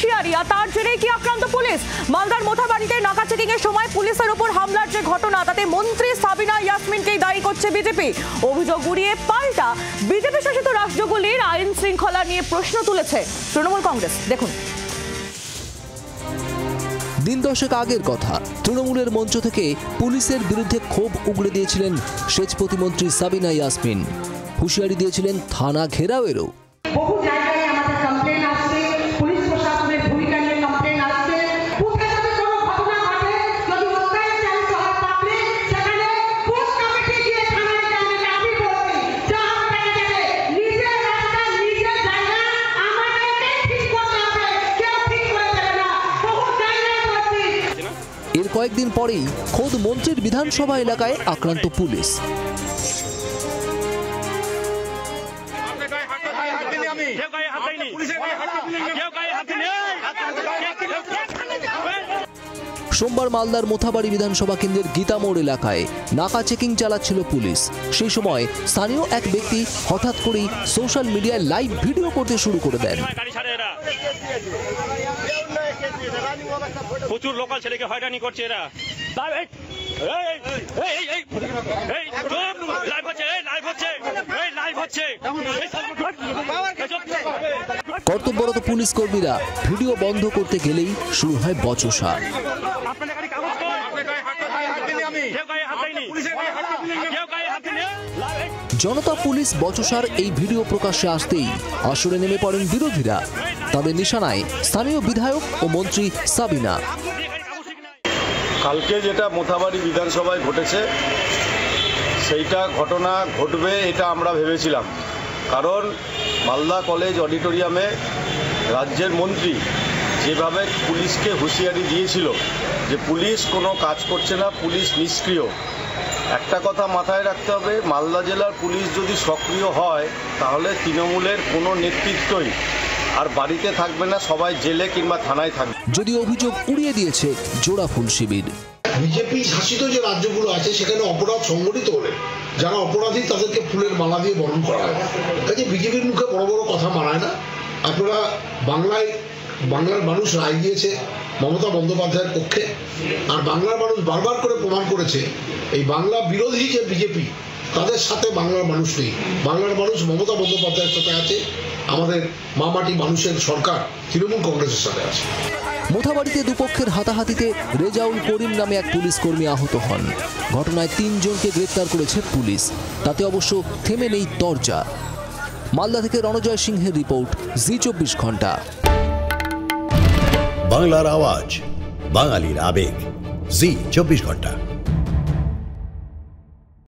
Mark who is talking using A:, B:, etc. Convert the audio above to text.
A: হুঁশিয়ারি, আর তার জেরেই কি আক্রান্ত পুলিশ? মালদার মোথাবাড়িতে নাকা চেকিং এর সময় পুলিশের উপর হামলার যে ঘটনা, তাতে মন্ত্রী সাবিনা ইয়াসমিনকেই দায়ী করছে বিজেপি। অভিযোগ উড়িয়ে পাল্টা বিজেপি শাসিত রাজ্যগুলির আইন শৃঙ্খলা নিয়ে প্রশ্ন তুলেছে তৃণমূল কংগ্রেস। দেখুন,
B: দিন দশেক আগের কথা, তৃণমূলের মঞ্চ থেকে পুলিশের বিরুদ্ধে ক্ষোভ উগড়ে দিয়েছিলেন সেচ প্রতিমন্ত্রী সাবিনা ইয়াসমিন। হুঁশিয়ারি দিয়েছিলেন থানা ঘেরাওয়েরও।
C: বহু জায়গায় আমাদের কমপ্লেন আসছে, পুলিশ প্রশাসনের ভূমিকা নিয়ে কমপ্লেন আসছে। কোথায় যদি কোনো ঘটনা ঘটে, যদি অত্যাচার চালিত হয় পাবলিক, সেখানে কোর্ট কমিটি গিয়ে থানায় জানাবে। আমি বলছি জবাব পেয়ে যাবে। নিজের রাস্তা, নিজের জায়গা আমাদেরকে ঠিক করতে হবে, কেউ ঠিক করে দেবে না। বহু জায়গায় বলছি।
B: এর কয়েকদিন পরেই খোদ মন্ত্রীর বিধানসভা এলাকায় আক্রান্ত পুলিশ। সোমবার মালদার মোথাবাড়ি বিধানসভা কেন্দ্রের গীতামোড় এলাকায় নাকা চেকিং চালাচ্ছিল পুলিশ। সেই সময় স্থানীয় এক ব্যক্তি হঠাৎ করেই সোশ্যাল মিডিয়ায় লাইভ ভিডিও করতে শুরু করে দেন।
D: প্রচুর লোকাল ছেলেকে হয়রানি করছে এরা।
B: কর্তব্যরত পুলিশ কর্মীরা ভিডিও বন্ধ করতে গেলেই শুরু হয় বচসা। জনতা পুলিশ বচসার এই ভিডিও প্রকাশ্যে আসতেই আসরে নেমে পড়েন বিরোধীরা। তাদের নিশানায় স্থানীয় বিধায়ক ও মন্ত্রী সাবিনা।
E: কালকে যেটা মোথাবাড়ি বিধানসভায় ঘটেছে, সেইটা ঘটনা ঘটবে এটা আমরা ভেবেছিলাম। কারণ মালদা কলেজ অডিটোরিয়ামে রাজ্যের মন্ত্রী যেভাবে পুলিশকে হুঁশিয়ারি দিয়েছিল যে পুলিশ কোনো কাজ করছে না, পুলিশ নিষ্ক্রিয়। একটা কথা মাথায় রাখতে হবে, মালদা জেলার পুলিশ যদি সক্রিয় হয় তাহলে তৃণমূলের কোনো নেতৃত্বই আর বাড়িতে থাকবে না, সবাই জেলে কিংবা থানায় থাকবে।
B: যদি অভিযোগ উড়িয়ে দিয়েছে জোড়া ফুল শিবির।
F: বিজেপি শাসিত যে রাজ্যগুলো আছে সেখানে অপরাধ সংগঠিত হলে যারা অপরাধী তাদেরকে ফুলের মালা দিয়ে বরণ করা হয়। কাজে বিজেপির মুখে বড় বড় কথা মানায় না। আপনারা বাংলার মানুষ রায় দিয়েছে মমতা বন্দ্যোপাধ্যায়ের পক্ষে, আর বাংলার মানুষ বারবার করে প্রমাণ করেছে এই বাংলা বিরোধী যে বিজেপি তাদের সাথে বাংলার মানুষ নেই। বাংলার মানুষ মমতা বন্দ্যোপাধ্যায়ের সাথে আছে, আমাদের মামাটি মানুষের সরকার তৃণমূল কংগ্রেসের সাথে আছে।
B: মোথাবাড়িতে দুপক্ষের হাতাহাতিতে রেজাউল করিম নামে এক পুলিশ কর্মী আহত হন। ঘটনায় ৩ জনকে গ্রেপ্তার করেছে পুলিশ। তাতে অবশ্য থেমে নেই তরজা। মালদা থেকে রণজয় সিংহের রিপোর্ট, জি24 ঘন্টা।
G: বাংলার আওয়াজ, বাঙালির আবেগ, জি24 ঘন্টা।